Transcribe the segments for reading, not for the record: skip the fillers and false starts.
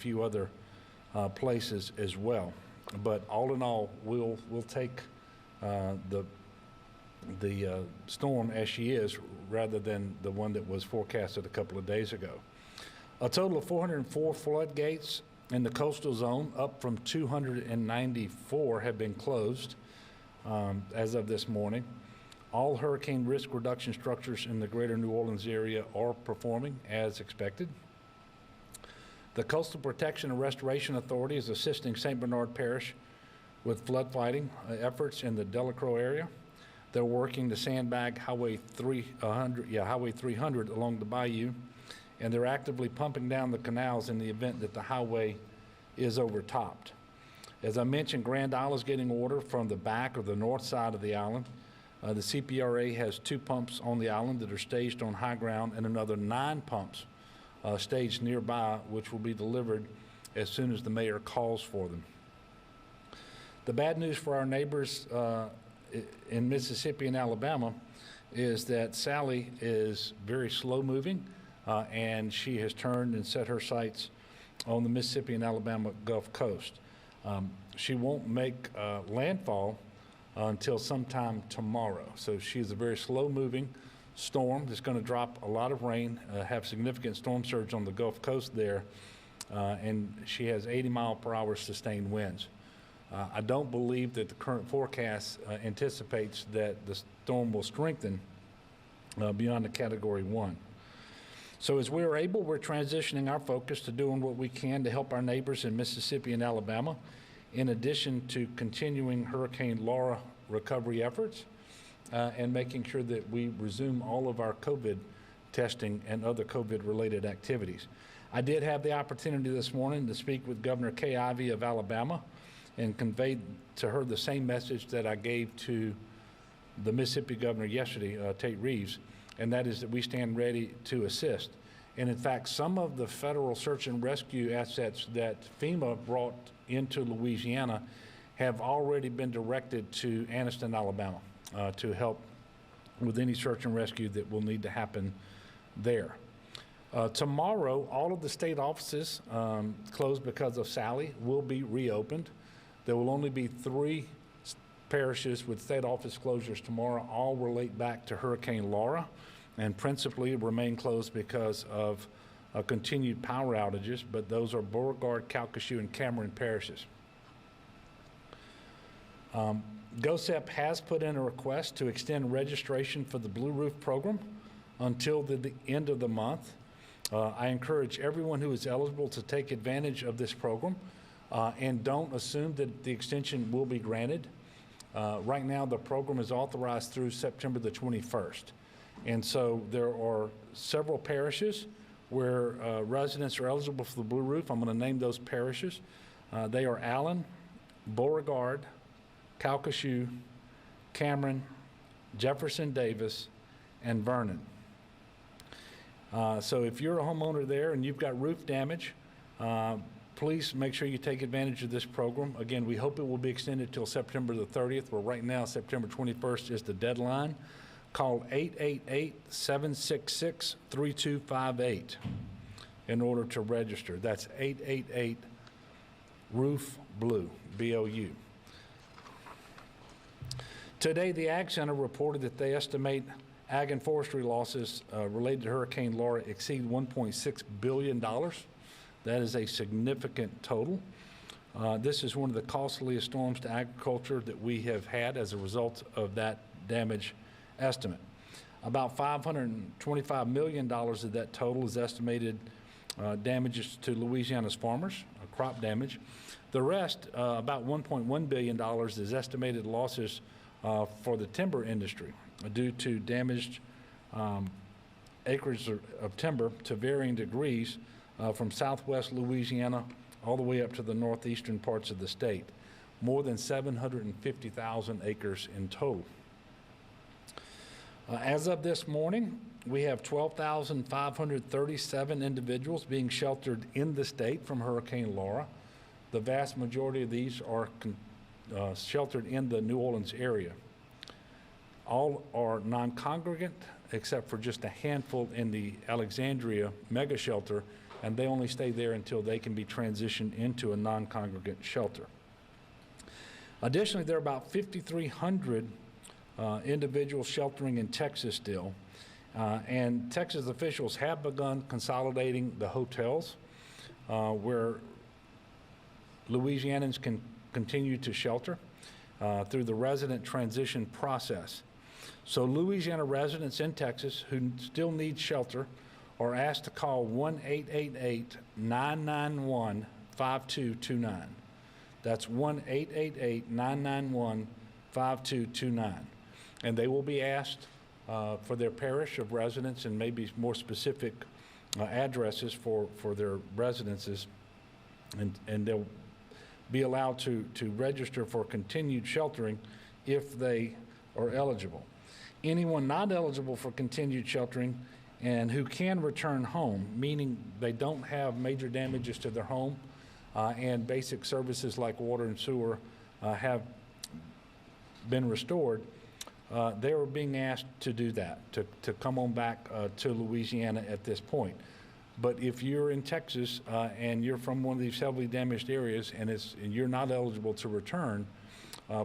few other places as well. But all in all, we'll take the storm as she is rather than the one that was forecasted a couple of days ago. A total of 404 floodgates in the coastal zone, up from 294, have been closed as of this morning. All hurricane risk reduction structures in the greater New Orleans area are performing as expected. The Coastal Protection and Restoration Authority is assisting St. Bernard Parish with flood fighting efforts in the Delacroix area. They're working to sandbag Highway 300 along the bayou, and they're actively pumping down the canals in the event that the highway is overtopped. As I mentioned, Grand Isle is getting water from the back or the north side of the island. The CPRA has 2 pumps on the island that are staged on high ground and another 9 pumps staged nearby, which will be delivered as soon as the mayor calls for them. The bad news for our neighbors in Mississippi and Alabama is that Sally is very slow moving and she has turned and set her sights on the Mississippi and Alabama Gulf Coast. She won't make landfall until sometime tomorrow. So she's a very slow moving storm that's going to drop a lot of rain, have significant storm surge on the Gulf Coast there, and she has 80-mile-per-hour sustained winds. I don't believe that the current forecast anticipates that the storm will strengthen beyond the Category 1. So as we are able, we're transitioning our focus to doing what we can to help our neighbors in Mississippi and Alabama, in addition to continuing Hurricane Laura recovery efforts and making sure that we resume all of our COVID testing and other COVID-related activities. I did have the opportunity this morning to speak with Governor Kay Ivey of Alabama and conveyed to her the same message that I gave to the Mississippi governor yesterday, Tate Reeves, and that is that we stand ready to assist. And in fact, some of the federal search and rescue assets that FEMA brought into Louisiana have already been directed to Anniston, Alabama, to help with any search and rescue that will need to happen there. Tomorrow, all of the state offices closed because of Sally will be reopened. There will only be 3 parishes with state office closures tomorrow. All relate back to Hurricane Laura and principally remain closed because of continued power outages, but those are Beauregard, Calcasieu, and Cameron parishes. GOSEP has put in a request to extend registration for the Blue Roof program until the end of the month. I encourage everyone who is eligible to take advantage of this program and don't assume that the extension will be granted. Right now, the program is authorized through September the 21st. And so there are several parishes where residents are eligible for the Blue Roof. I'm going to name those parishes. They are Allen, Beauregard, Calcasieu, Cameron, Jefferson Davis, and Vernon. So if you're a homeowner there and you've got roof damage, please make sure you take advantage of this program. Again, we hope it will be extended till September the 30th, where right now September 21st is the deadline. Call 888-766-3258 in order to register. That's 888-ROOF-BLUE, B-O-U. Today, the Ag Center reported that they estimate ag and forestry losses related to Hurricane Laura exceed $1.6 billion. That is a significant total. This is one of the costliest storms to agriculture that we have had as a result of that damage estimate. About $525 million of that total is estimated damages to Louisiana's farmers, crop damage. The rest, about $1.1 billion, is estimated losses for the timber industry due to damaged acreage of timber to varying degrees from southwest Louisiana all the way up to the northeastern parts of the state. More than 750,000 acres in total. As of this morning, we have 12,537 individuals being sheltered in the state from Hurricane Laura. The vast majority of these are sheltered in the New Orleans area. All are non-congregant, except for just a handful in the Alexandria mega shelter and they only stay there until they can be transitioned into a non-congregant shelter. Additionally, there are about 5,300 individuals sheltering in Texas still, and Texas officials have begun consolidating the hotels where Louisianans can continue to shelter through the resident transition process. So Louisiana residents in Texas who still need shelter are asked to call 1-888-991-5229. That's 1-888-991-5229. And they will be asked for their parish of residence and maybe more specific addresses for their residences, and they'll be allowed to register for continued sheltering if they are eligible. Anyone not eligible for continued sheltering and who can return home, meaning they don't have major damages to their home and basic services like water and sewer have been restored, they are being asked to do that, to come on back to Louisiana at this point. But if you're in Texas and you're from one of these heavily damaged areas and you're not eligible to return,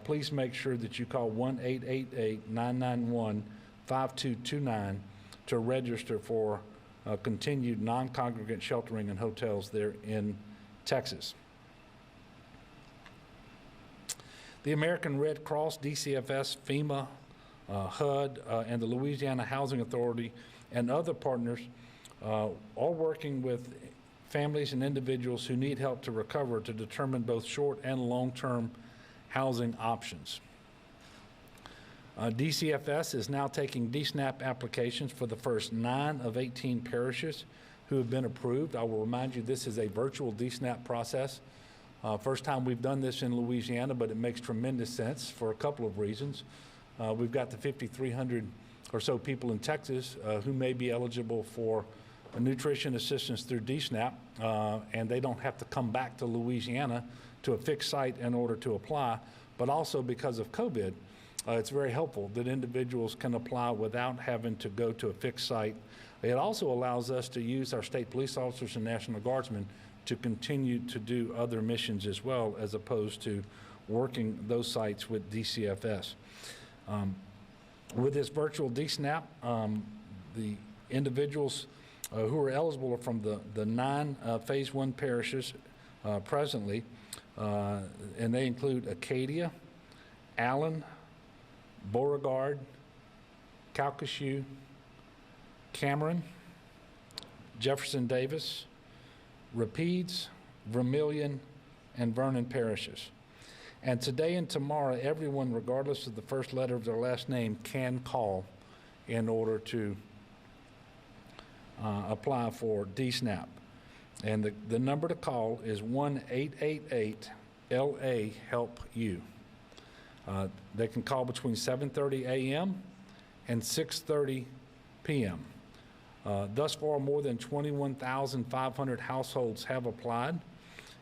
please make sure that you call 1-888-991-5229 to register for continued non-congregant sheltering in hotels there in Texas. The American Red Cross, DCFS, FEMA, HUD, and the Louisiana Housing Authority and other partners are working with families and individuals who need help to recover to determine both short and long-term housing options. DCFS is now taking DSNAP applications for the first 9 of 18 parishes who have been approved. I will remind you this is a virtual DSNAP process. First time we've done this in Louisiana, but it makes tremendous sense for a couple of reasons. We've got the 5,300 or so people in Texas who may be eligible for nutrition assistance through DSNAP, and they don't have to come back to Louisiana to a fixed site in order to apply, but also because of COVID, it's very helpful that individuals can apply without having to go to a fixed site. It also allows us to use our state police officers and National Guardsmen to continue to do other missions as well, as opposed to working those sites with DCFS. With this virtual DSNAP, the individuals who are eligible are from the 9 Phase 1 parishes presently, and they include Acadia, Allen, Beauregard, Calcasieu, Cameron, Jefferson Davis, Rapides, Vermilion, and Vernon parishes. And today and tomorrow, everyone, regardless of the first letter of their last name, can call in order to apply for DSNAP. And the number to call is 1-888-LA-HELP-U. They can call between 7:30 a.m. and 6:30 p.m. Thus far, more than 21,500 households have applied,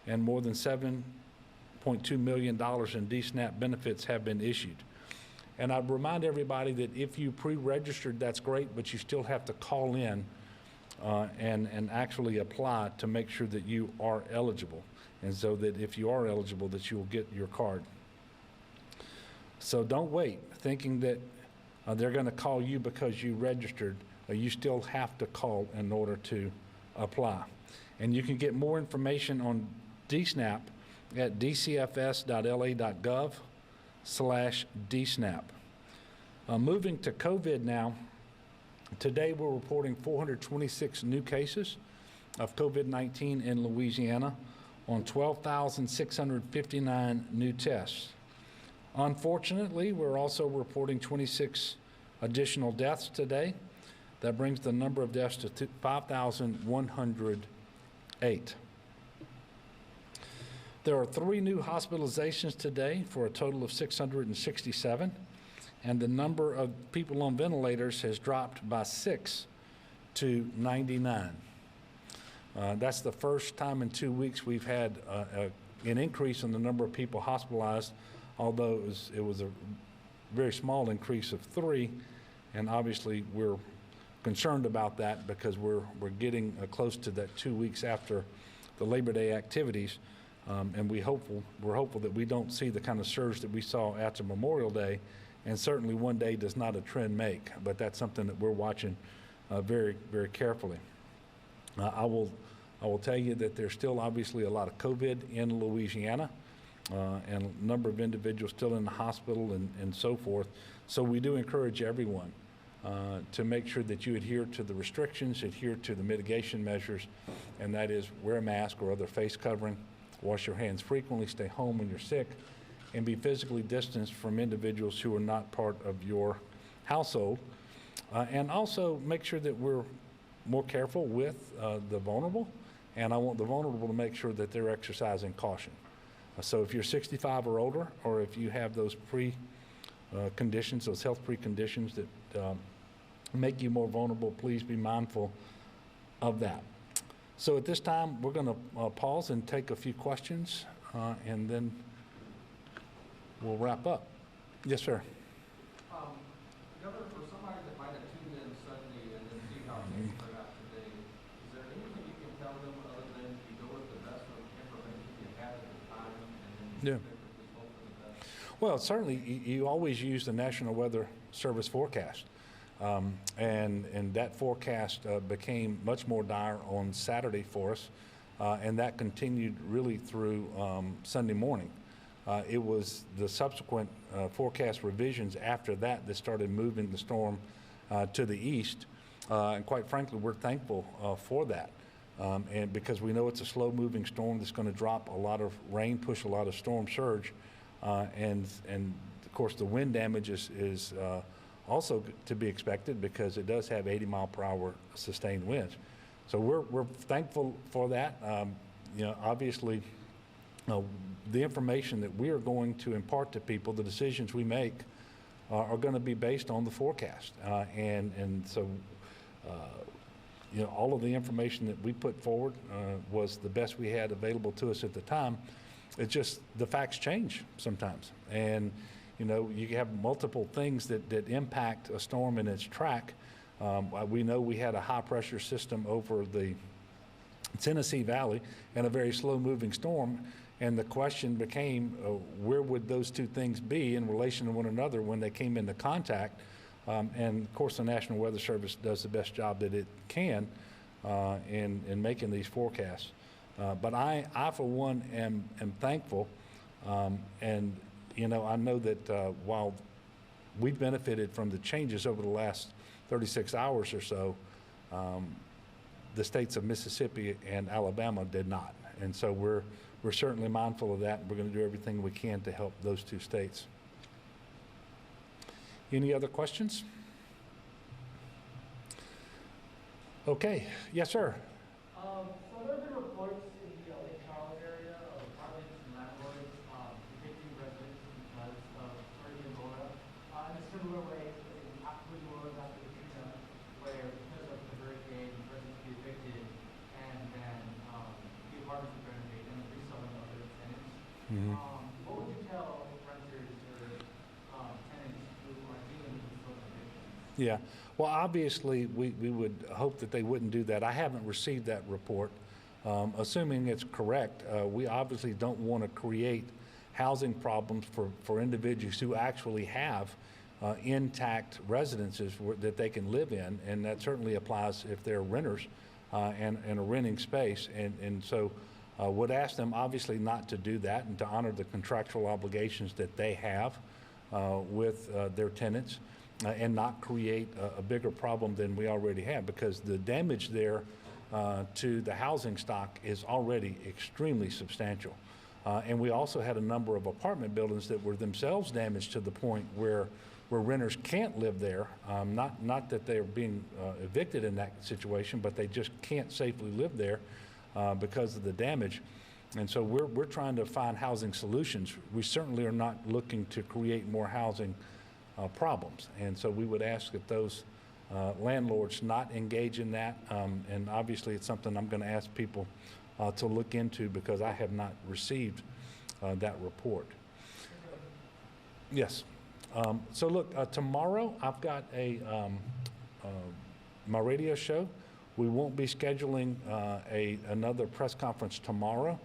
and more than $7.2 million in DSNAP benefits have been issued. And I'd remind everybody that if you pre-registered, that's great, but you still have to call in and actually apply to make sure that you are eligible, and so that if you are eligible, that you will get your card. So don't wait thinking that they're going to call you because you registered. You still have to call in order to apply. And you can get more information on DSNAP at dcfs.la.gov/DSNAP. Moving to COVID now, today we're reporting 426 new cases of COVID-19 in Louisiana on 12,659 new tests. Unfortunately, we're also reporting 26 additional deaths today. That brings the number of deaths to 5,108. There are 3 new hospitalizations today for a total of 667, and the number of people on ventilators has dropped by 6 to 99. That's the first time in 2 weeks we've had an increase in the number of people hospitalized, although it was a very small increase of 3, and obviously we're concerned about that because we're getting close to that 2 weeks after the Labor Day activities, and we're hopeful that we don't see the kind of surge that we saw after Memorial Day, and certainly one day does not a trend make, but that's something that we're watching very, very carefully. I will tell you that there's still obviously a lot of COVID in Louisiana, and a number of individuals still in the hospital and so forth. So we do encourage everyone to make sure that you adhere to the restrictions, adhere to the mitigation measures, and that is wear a mask or other face covering, wash your hands frequently, stay home when you're sick, and be physically distanced from individuals who are not part of your household. And also make sure that we're more careful with the vulnerable, and I want the vulnerable to make sure that they're exercising caution. So if you're 65 or older, or if you have those conditions, those health preconditions that make you more vulnerable, please be mindful of that. So at this time, we're going to pause and take a few questions, and then we'll wrap up. Yes, sir. Governor, for somebody that might have tuned in Sunday and then see how things turned out today, is there anything you can tell them other than you go with the best of information you had at the time and then just hope for the best? Well, certainly you always use the National Weather Service forecast. And that forecast became much more dire on Saturday for us, and that continued really through Sunday morning. It was the subsequent forecast revisions after that that started moving the storm to the east, and quite frankly, we're thankful for that. And because we know it's a slow-moving storm that's going to drop a lot of rain, push a lot of storm surge, and of course the wind damage is also to be expected because it does have 80-mile-per-hour sustained winds. So we're thankful for that. Obviously, the information that we are going to impart to people, the decisions we make, are going to be based on the forecast. And so, all of the information that we put forward was the best we had available to us at the time. It's just the facts change sometimes. And you have multiple things that impact a storm in its track. We know we had a high-pressure system over the Tennessee Valley and a very slow-moving storm, and the question became, where would those two things be in relation to one another when they came into contact? And, of course, the National Weather Service does the best job that it can in making these forecasts. But I, for one, am thankful, and I know that while we've benefited from the changes over the last 36 hours or so, the states of Mississippi and Alabama did not. And so we're certainly mindful of that, and we're going to do everything we can to help those two states. Any other questions? Okay. Yes, sir. So there have been reports in the Lake Charles area of apartments and landlords evicting residents because of Hurricane Laura. In a similar way, after Katrina, where because of the hurricane, residents be evicted, and then the apartments are renovated and reselling other tenants. Mm-hmm. What would you tell renters or tenants who are dealing with those evictions? Yeah. Well, obviously, we would hope that they wouldn't do that. I haven't received that report. Assuming it's correct, we obviously don't want to create housing problems for individuals who actually have intact residences that they can live in, and that certainly applies if they're renters and are renting space. And so would ask them obviously not to do that and to honor the contractual obligations that they have with their tenants. And not create a bigger problem than we already have, because the damage there to the housing stock is already extremely substantial. And we also had a number of apartment buildings that were themselves damaged to the point where renters can't live there. Not that they're being evicted in that situation, but they just can't safely live there because of the damage. And so we're trying to find housing solutions. We certainly are not looking to create more housing problems. And so we would ask that those landlords not engage in that. And obviously it's something I'm going to ask people to look into, because I have not received that report. Yes. So look, tomorrow I've got a my radio show. We won't be scheduling another press conference tomorrow.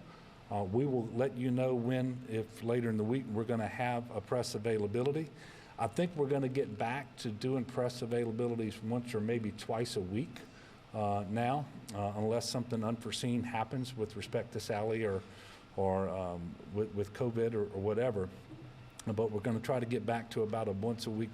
We will let you know when, if later in the week, we're going to have a press availability. I think we're going to get back to doing press availabilities once or maybe twice a week now, unless something unforeseen happens with respect to Sally or with COVID or whatever. But we're going to try to get back to about a once a week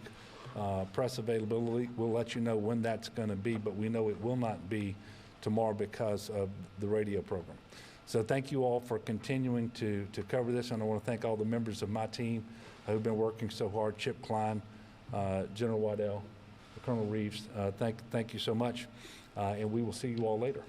press availability. We'll let you know when that's going to be, but we know it will not be tomorrow because of the radio program. So thank you all for continuing to cover this, and I want to thank all the members of my team who've been working so hard, Chip Klein, General Waddell, Colonel Reeves. Thank you so much, and we will see you all later.